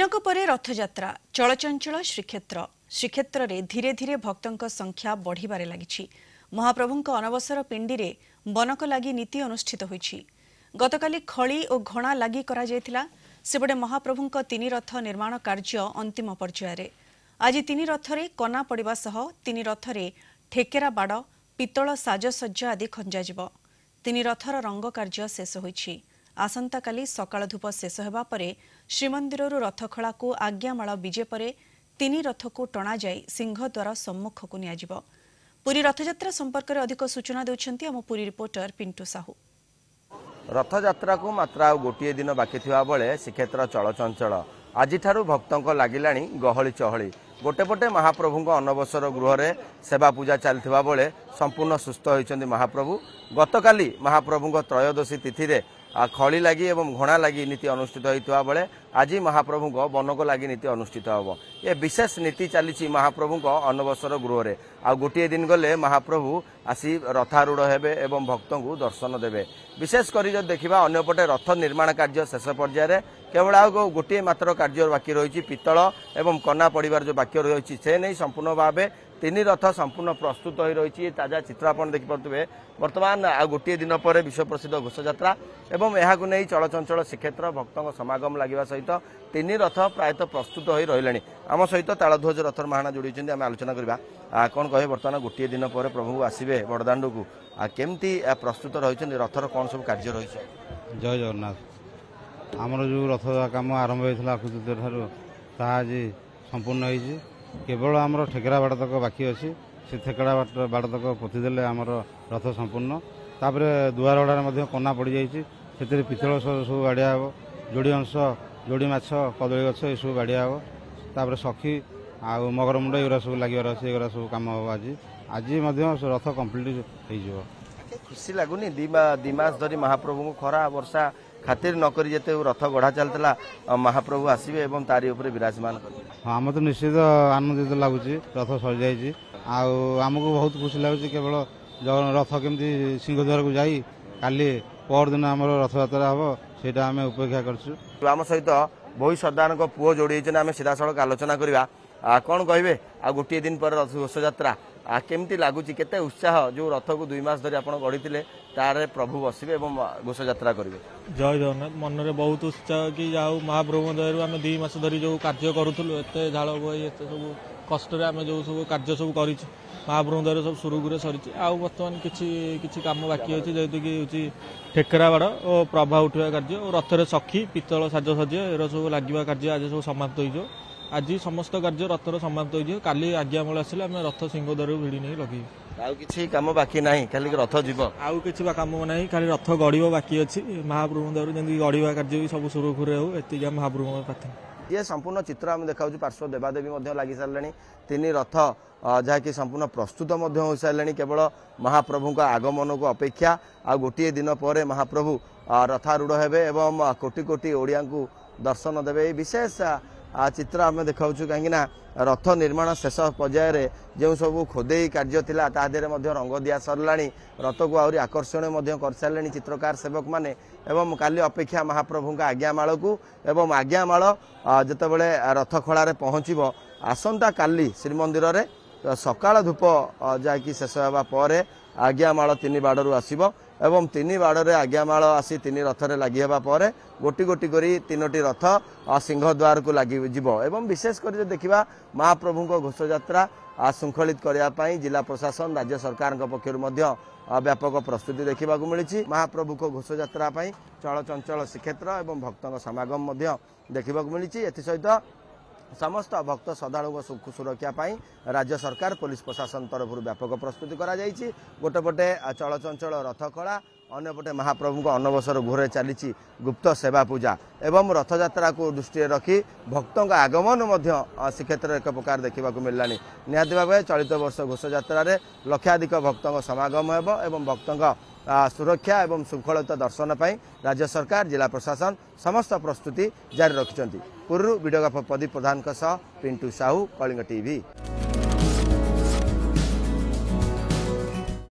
दिनक परे रथयात्रा चलचंचल श्रीक्षेत्र रे धीरे धीरे भक्तों संख्या बढ़िबारे लागिछि। महाप्रभुंक अनवसर पिंडी रे बनक लागि नीति अनुष्ठित होइछि। गतकाली खली और घणा लागि करा जायतिला। सेबडे महाप्रभुंक तीन रथ निर्माण कार्य अंतिम पर्यायर। आज तीन रथरे कना पड़िबा सह तीन रथरे ठेकेरा बाड़ पितल साजसज्जा आदि खंजा जिवो। तीन रथर रंग कार्य शेष होइछि। आसंता काली सकाळ धूप शेष हेबा परे श्रीमंदिररु रथखला को आज्ञामाळ विजे परे तीन रथ को टणा जाई सिंहद्वार सम्मुख को नियाजिबो। पुरी रथयात्रा संपर्क में अधिक सूचना देउछंती आम पुरी रिपोर्टर पिंटू साहू। रथयात्रा को मात्र गोटे दिन बाकी थिबा बेले श्रीक्षेत्र चलचंचल आज भक्तों लगिलाणी गहली चहली। गोटे पटे महाप्रभु अनवसर गृह रे सेवा पूजा चलता बेले संपूर्ण सुस्थ होइछन्ति महाप्रभु। गतकाली महाप्रभु त्रयोदशी तिथि रे खली लगी एवं घणा लगी नीति अनुष्ठित होता बेले आज महाप्रभु बनक लगी नीति अनुष्ठित हम। ये विशेष नीति चली महाप्रभु अनवसर गृह रे। आ गोटे दिन गले महाप्रभु आसी रथारूढ़ हेबे एवं भक्तों को दर्शन देवे। विशेषकर जब देखा अन्यपटे रथ निर्माण कार्य शेष पर्यायर केवल गोटे मात्र कार्य बाकी रही पितल एवं कना पड़िबार जो बाकी रही से नहीं संपूर्ण भाव तीन रथ संपूर्ण प्रस्तुत हो रही। ताजा चित्र आप देखिपे बर्तमान आ गोटे दिन पर विश्व प्रसिद्ध घोषयात्रा एवं यह नहीं चलचंचल श्रीक्षेत्र भक्तों समागम लगे सहित तीन रथ प्रायतः प्रस्तुत हो रही। आम सहित तालध्वज रथर महाणा जोड़ी आम आलोचना करवा कौन कहे बर्तमान गोटे दिन पर प्रभु आसवे बड़दाण्ड को केमती प्रस्तुत रही रथर कौन सब कार्य रही। जय जगन्नाथ आमर जो रथ काम आरंभ होता ता आज संपूर्ण हो केवल आमर ठेकेरा बाड़ तक बाकी अच्छी से ठेकेरा बाड़ तक पोतीदेले आमर रथ संपूर्ण। तापर दुआर गड़ार कना पड़ जाइए पितल सब बाड़िया हे जोड़ी अंश जोड़ी माछ कदली गछ ये सब बाड़िया हे। तापर सखी आ मगर मुंड एगुरा सब लगे सब कम हम आज रथ कम्प्लीट हो। खुशी लगुनि दिमास धरी महाप्रभु को खरा वर्षा खातिर नकरी जेते रथ गढ़ा चलता महाप्रभु आसवे एवं तारी उपरे विराजमान कर। हाँ आम तो निश्चित आनंदित लगुच रथ सर जाइए आमको बहुत खुशी लगुच केवल रथ केमती सिंहद्वार को जाई काली परदिन आम रथयात्रा हम से आम उपेक्षा कर। आम सहित बहुत श्रद्धान पुओ जोड़ी आम सीधा सड़क आलोचना करवा कौन कहे आ गोटे दिन पर रथ घोषयात्रा केमती लगुच केते उत्साह जो रथ को 2 मास धरी आपड़ गढ़ी तारे प्रभु बसवे और घोषयात्रा करेंगे। जय जगन्नाथ मन में बहुत उत्साह कि जाऊ महाप्रभु दयारू आम 2 मास धरी जो कार्य करूँ एत झाड़ बही एत सब कष्ट आम जो सब कार्य सब कर महाप्रभु दयारू सब सुरुखुरे सरी आउ बर्तमान किसी काम बाकी अच्छे जेहेतु कि ठेकेरा बाड़ और प्रभा उठा कार्य और रथरे सखी पितल साजसज्ज एरा सब लगे कार्य आज सब समाप्त हो। आज समस्त कार्य रथर समाप्त हो। काली आज्ञामाल आसिले आम रथ सिंहद्वार भिड़ी नहीं लगे आउ किसी काम बाकी नहीं खाली रथ जीव आउ किसी काम नहीं खाली रथ गढ़ बाकी अच्छी महाप्रभु दयारू जमी गढ़ा कार्य भी सब सुरुखुरे हो ये महाप्रभु प्रार्थना। ये संपूर्ण चित्र आम देखा पार्श्व देवादेवी लगी सारे तीन रथ जहाँकि संपूर्ण प्रस्तुत हो सारे केवल महाप्रभु का आगमन को अपेक्षा आ गोटे दिन पर महाप्रभु रथारूढ़ हेबे एवं कोटि कोटि ओडिया को दर्शन देवे। विशेष चित्र आम देखा कहीं रथ निर्माण शेष पर्यायर जो सब खोदे कार्य थिला तादेरे रंग दिया सरला रथ को आहरी आकर्षणीय कर सारे चित्रकार सेवक माने एवं काली अपेक्षा महाप्रभु का आज्ञामाल को एवं आज्ञामाल जितेबाला रथ खड़े पहुँचब आसंता काली श्रीमंदिर रे सकाळ धूप जाकि शेष होगा पर आज्ञामाल 3 बाड़ू आसब एवं 3 बाड़े आज्ञामाल आसी 3 रथरे लगी हेबा पर गोटी गोटी करी 3टी रथ सिंहद्वार को लगी जीव। एवं विशेषकर देखा महाप्रभु को घोषयात्रा श्रृंखलित करने जिला प्रशासन राज्य सरकार पक्षर व्यापक प्रस्तुति देखा मिली। महाप्रभु को घोषयात्रा चलचंचल श्रीक्षेत्र एवं भक्तों समागम देखा मिली। एसहित समस्त भक्त श्रद्धालु सुरक्षा राज्य सरकार पुलिस प्रशासन तरफ व्यापक प्रस्तुति करा जाइछि। गोटे पटे चलचंचल रथकला अन्यपटे महाप्रभु अनवसर गृह चली गुप्त सेवा पूजा एवं रथयात्रा को दृष्टि रखी भक्तों का आगमन श्रीक्षेत्र एक प्रकार देखा मिलला। निहाती भाव चलित वर्ष घोषयात्रा लक्षाधिक भक्तों समागम एवं भक्तों सुरक्षा एवं श्रृंखलित दर्शन पर राज्य सरकार जिला प्रशासन समस्त प्रस्तुति जारी रखिंट। पूर्व वीडियोग्राफर प्रदीप प्रधान पिंटू साहू कलिंग टीवी।